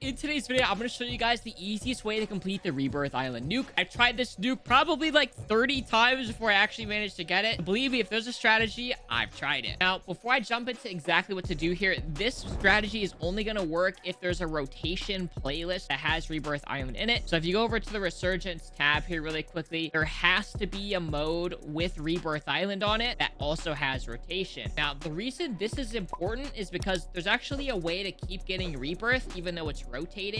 in today's video, I'm going to show you guys the easiest way to complete the Rebirth Island nuke. I've tried this nuke probably like 30 times before I actually managed to get it. Believe me, if there's a strategy, I've tried it. Now, before I jump into exactly what to do here, this strategy is only going to work if there's a rotation playlist that has Rebirth Island in it. So if you go over to the Resurgence tab here really quickly, there has to be a mode with Rebirth Island on it that also has rotation. Now, the reason this is important is because there's actually a way to keep getting Rebirth even though it's rotating.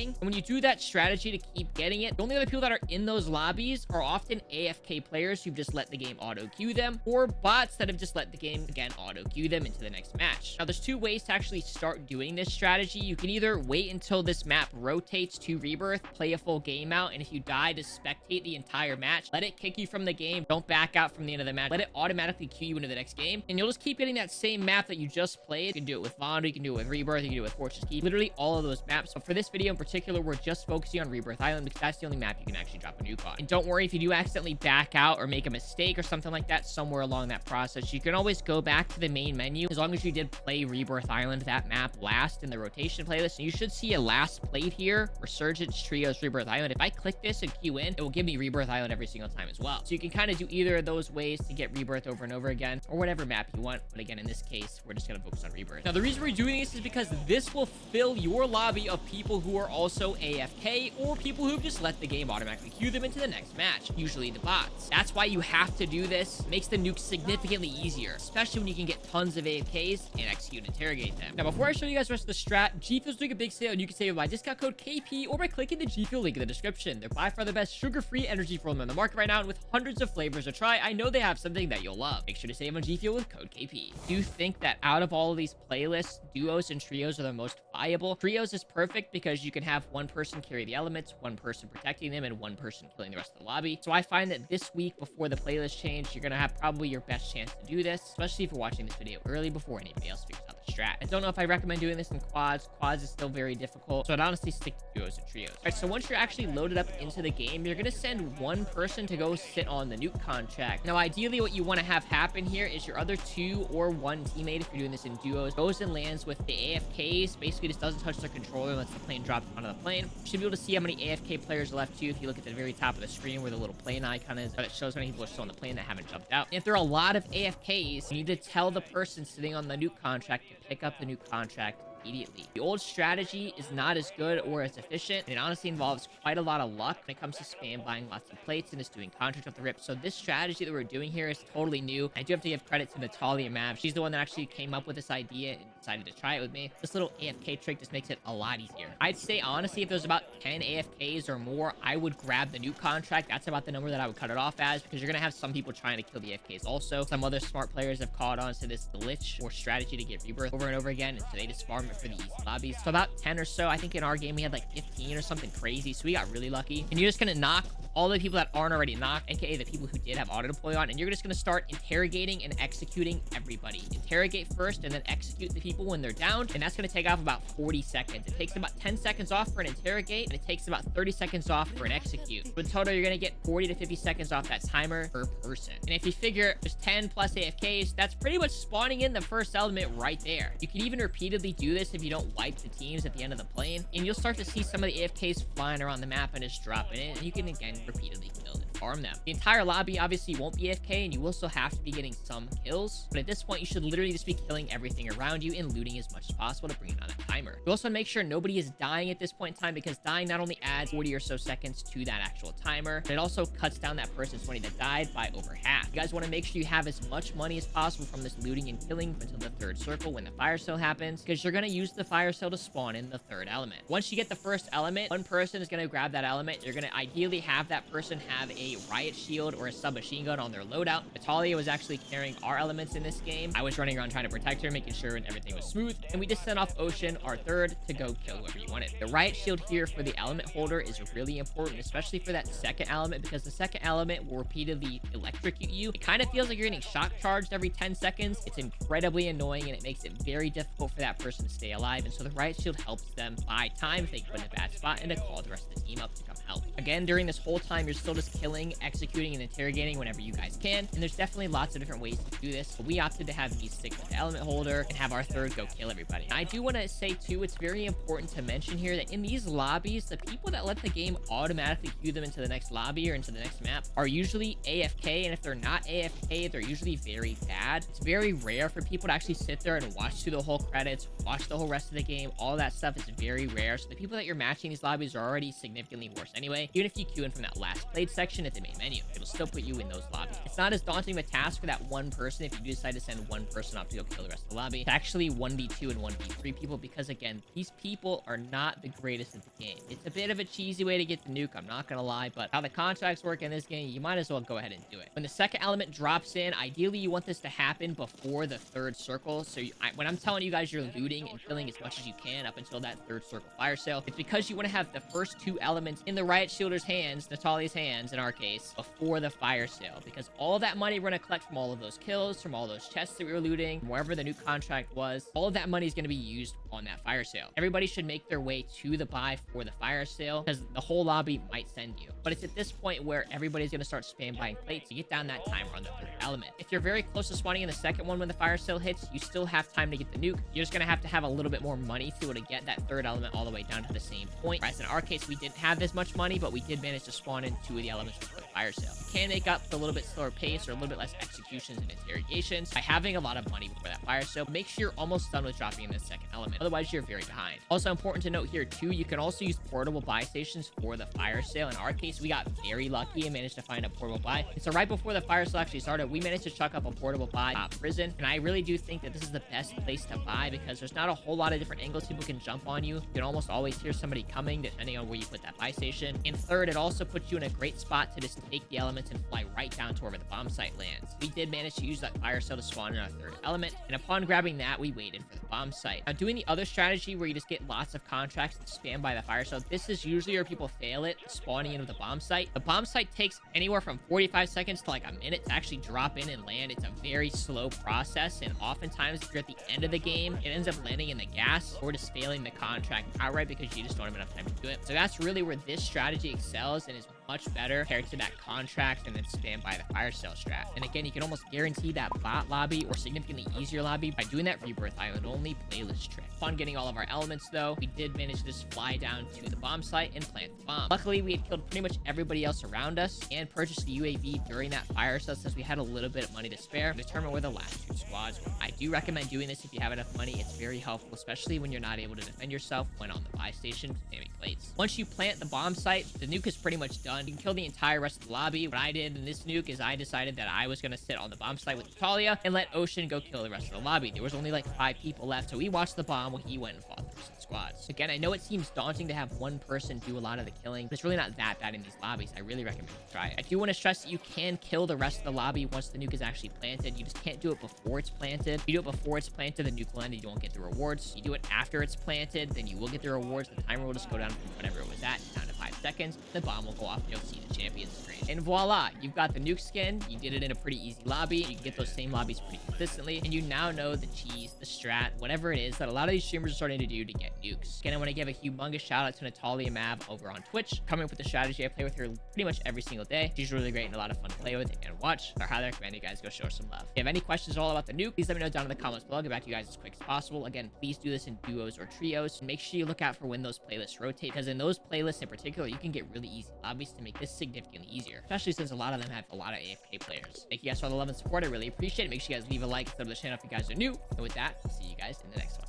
And when you do that strategy to keep getting it, the only other people that are in those lobbies are often AFK players who've just let the game auto queue them, or bots that have just let the game again auto queue them into the next match. Now, there's two ways to actually start doing this strategy. You can either wait until this map rotates to Rebirth, play a full game out, and if you die, just spectate the entire match. Let it kick you from the game. Don't back out from the end of the match. Let it automatically queue you into the next game, and you'll just keep getting that same map that you just played. You can do it with Vonda, you can do it with Rebirth, you can do it with Fortress Keep, literally all of those maps. So for this video in particular, we're just focusing on Rebirth Island because that's the only map you can actually drop a nuke on. And don't worry if you do accidentally back out or make a mistake or something like that somewhere along that process. You can always go back to the main menu as long as you did play Rebirth Island, that map last in the rotation playlist. And you should see a last played here, Resurgence Trios Rebirth Island. If I click this and queue in, it will give me Rebirth Island every single time as well. So you can kind of do either of those ways to get Rebirth over and over again, or whatever map you want. But again, in this case, we're just going to focus on Rebirth. Now, the reason we're doing this is because this will fill your lobby of people who are also AFK or people who've just let the game automatically queue them into the next match, usually the bots. That's why you have to do this. It makes the nuke significantly easier, especially when you can get tons of AFKs and execute and interrogate them. Now, before I show you guys the rest of the strat, G Fuel's doing a big sale, and you can save by discount code KP or by clicking the G Fuel link in the description. They're by far the best sugar-free energy fuel on the market right now, and with hundreds of flavors to try, I know they have something that you'll love. Make sure to save on G Fuel with code KP. Do you think that out of all of these playlists, duos and trios are the most viable? Trios is perfect because you can have one person carry the elements, one person protecting them, and one person killing the rest of the lobby. So I find that this week before the playlist change, you're going to have probably your best chance to do this, especially if you're watching this video early before anybody else figures out the strat. I don't know if I recommend doing this in quads. Quads is still very difficult, so I'd honestly stick to duos and trios. All right, so once you're actually loaded up into the game, you're going to send one person to go sit on the nuke contract. Now, ideally, what you want to have happen here is your other two or one teammate, if you're doing this in duos, goes and lands with the AFKs, basically just doesn't touch the controller, lets the plane drop onto the plane. You should be able to see how many AFK players are left too if you look at the very top of the screen where the little plane icon is. It shows how many people are still on the plane that haven't jumped out. And if there are a lot of AFKs, you need to tell the person sitting on the nuke contract to pick up the nuke contract immediately. The old strategy is not as good or as efficient, and it honestly involves quite a lot of luck when it comes to spam buying lots of plates and just doing contracts off the rip. So this strategy that we're doing here is totally new. I do have to give credit to Natalia Mav. She's the one that actually came up with this idea and decided to try it with me. This little AFK trick just makes it a lot easier. I'd say honestly, if there's about 10 AFKs or more, I would grab the nuke contract. That's about the number that I would cut it off as, because you're gonna have some people trying to kill the AFKs also. Some other smart players have caught on to this glitch or strategy to get Rebirth over and over again, and so they just farm it for the easy lobbies. So about 10 or so. I think in our game we had like 15 or something crazy, so we got really lucky. And you're just gonna knock all the people that aren't already knocked, aka the people who did have auto deploy on, and you're just gonna start interrogating and executing everybody. Interrogate first and then execute the people when they're down, and that's gonna take off about 40 seconds. It takes about 10 seconds off for an interrogate, and it takes about 30 seconds off for an execute. So in total, you're gonna get 40 to 50 seconds off that timer per person. And if you figure there's 10 plus AFKs, that's pretty much spawning in the first element right there. You can even repeatedly do this if you don't wipe the teams at the end of the plane, and you'll start to see some of the AFKs flying around the map and just dropping in, and you can again repeatedly kill and farm them. The entire lobby obviously won't be AFK, and you will still have to be getting some kills, but at this point you should literally just be killing everything around you and looting as much as possible to bring it on a timer. You also want to make sure nobody is dying at this point in time, because dying not only adds 40 or so seconds to that actual timer, but it also cuts down that person's money that died by over half. You guys want to make sure you have as much money as possible from this looting and killing until the third circle when the fire sale happens, because you're going to use the fire sale to spawn in the third element. Once you get the first element, one person is going to grab that element. You're going to ideally have that person have a riot shield or a submachine gun on their loadout. Natalia was actually carrying our elements in this game. I was running around trying to protect her, making sure everything was smooth, and we just sent off Ocean, our third, to go kill whoever you wanted. The riot shield here for the element holder is really important, especially for that second element, because the second element will repeatedly electrocute you. It kind of feels like you're getting shock charged every 10 seconds. It's incredibly annoying, and it makes it very difficult for that person to stay alive, and so the riot shield helps them buy time if they put in a bad spot and to call the rest of the team up to come help. Again, during this whole time, you're still just killing killing, executing, and interrogating whenever you guys can. And there's definitely lots of different ways to do this, but we opted to have me stick with the element holder and have our third go kill everybody. I do want to say too, it's very important to mention here that in these lobbies, the people that let the game automatically queue them into the next lobby or into the next map are usually AFK, and if they're not AFK, they're usually very bad. It's very rare for people to actually sit there and watch through the whole credits, watch the whole rest of the game. All that stuff is very rare, so the people that you're matching these lobbies are already significantly worse anyway. Even if you queue in from that last played section at the main menu, it'll still put you in those lobbies. It's not as daunting of a task for that one person if you do decide to send one person off to go kill the rest of the lobby. It's actually 1v2 and 1v3 people, because again, these people are not the greatest at the game. It's a bit of a cheesy way to get the nuke, I'm not gonna lie, but how the contracts work in this game, you might as well go ahead and do it. When the second element drops in, ideally you want this to happen before the third circle. So when I'm telling you guys you're looting and killing as much as you can up until that third circle fire sale, it's because you want to have the first two elements in the riot shielder's hands, Natalia's hands in our case, before the fire sale, because all that money we're going to collect from all of those kills, from all those chests that we were looting, from wherever the new contract was, all of that money is going to be used on that fire sale. Everybody should make their way to the buy for the fire sale, because the whole lobby might send you. But it's at this point where everybody's going to start spam buying plates to get down that timer on the third element. If you're very close to spawning in the second one when the fire sale hits, you still have time to get the nuke. You're just going to have a little bit more money to be able to get that third element all the way down to the same point. Whereas in our case, we didn't have this much money, but we did manage to spawn in two of the elements before the fire sale. You can make up for a little bit slower pace or a little bit less executions and interrogations by having a lot of money before that fire sale. Make sure you're almost done with dropping in the second element. Otherwise, you're very behind. Also important to note here too, you can also use portable buy stations for the fire sale. In our case, we got very lucky and managed to find a portable buy. And so right before the fire sale actually started, we managed to chuck up a portable buy prison. And I really do think that this is the best place to buy, because there's not a whole lot of different angles people can jump on you. You can almost always hear somebody coming depending on where you put that buy station. And third, it also puts you in a great spot to just take the elements and fly right down to wherever the bomb site lands. We did manage to use that fire cell to spawn in our third element, and upon grabbing that, we waited for the bomb site. Now, doing the other strategy where you just get lots of contracts and spam by the fire cell, this is usually where people fail it, spawning into the bomb site. The bomb site takes anywhere from 45 seconds to like a minute to actually drop in and land. It's a very slow process, and oftentimes if you're at the end of the game, it ends up landing in the gas or just failing the contract outright because you just don't have enough time to do it. So that's really where this strategy excels and is much better compared to that contract and then spam by the fire sale strat. And again, you can almost guarantee that bot lobby or significantly easier lobby by doing that Rebirth Island only playlist trick. Upon getting all of our elements though, we did manage to just fly down to the bomb site and plant the bomb. Luckily, we had killed pretty much everybody else around us and purchased the UAV during that fire sale since we had a little bit of money to spare to determine where the last two squads were. I do recommend doing this if you have enough money. It's very helpful, especially when you're not able to defend yourself when on the buy station spamming plates. Once you plant the bomb site, the nuke is pretty much done. You can kill the entire rest of the lobby. What I did in this nuke is I decided that I was going to sit on the bomb site with Natalia and let Ocean go kill the rest of the lobby. There was only like 5 people left, so we watched the bomb while he went and fought the rest of the squads. Again, I know it seems daunting to have one person do a lot of the killing, but it's really not that bad in these lobbies. I really recommend you try it. I do want to stress that you can kill the rest of the lobby once the nuke is actually planted. You just can't do it before it's planted. If you do it before it's planted, the nuke will end and you won't get the rewards. You do it after it's planted, then you will get the rewards. The timer will just go down from whatever it was at down to 5 seconds. The bomb will go off and you'll see the champion screen. And voila, you've got the nuke skin. You did it in a pretty easy lobby. You can get those same lobbies pretty consistently. And you now know the cheese, the strat, whatever it is that a lot of these streamers are starting to do to get nukes. Again, I want to give a humongous shout out to Natalia Mav over on Twitch, coming up with the strategy. I play with her pretty much every single day. She's really great and a lot of fun to play with and watch. So I highly recommend you guys go show her some love. If you have any questions at all about the nuke, please let me know down in the comments below. I'll get back to you guys as quick as possible. Again, please do this in duos or trios. And make sure you look out for when those playlists rotate, because in those playlists in particular, you can get really easy lobbies to make this significantly easier, especially since a lot of them have a lot of AFK players. Thank you guys for all the love and support. I really appreciate it. Make sure you guys leave a like, subscribe to the channel if you guys are new. And with that, I'll see you guys in the next one.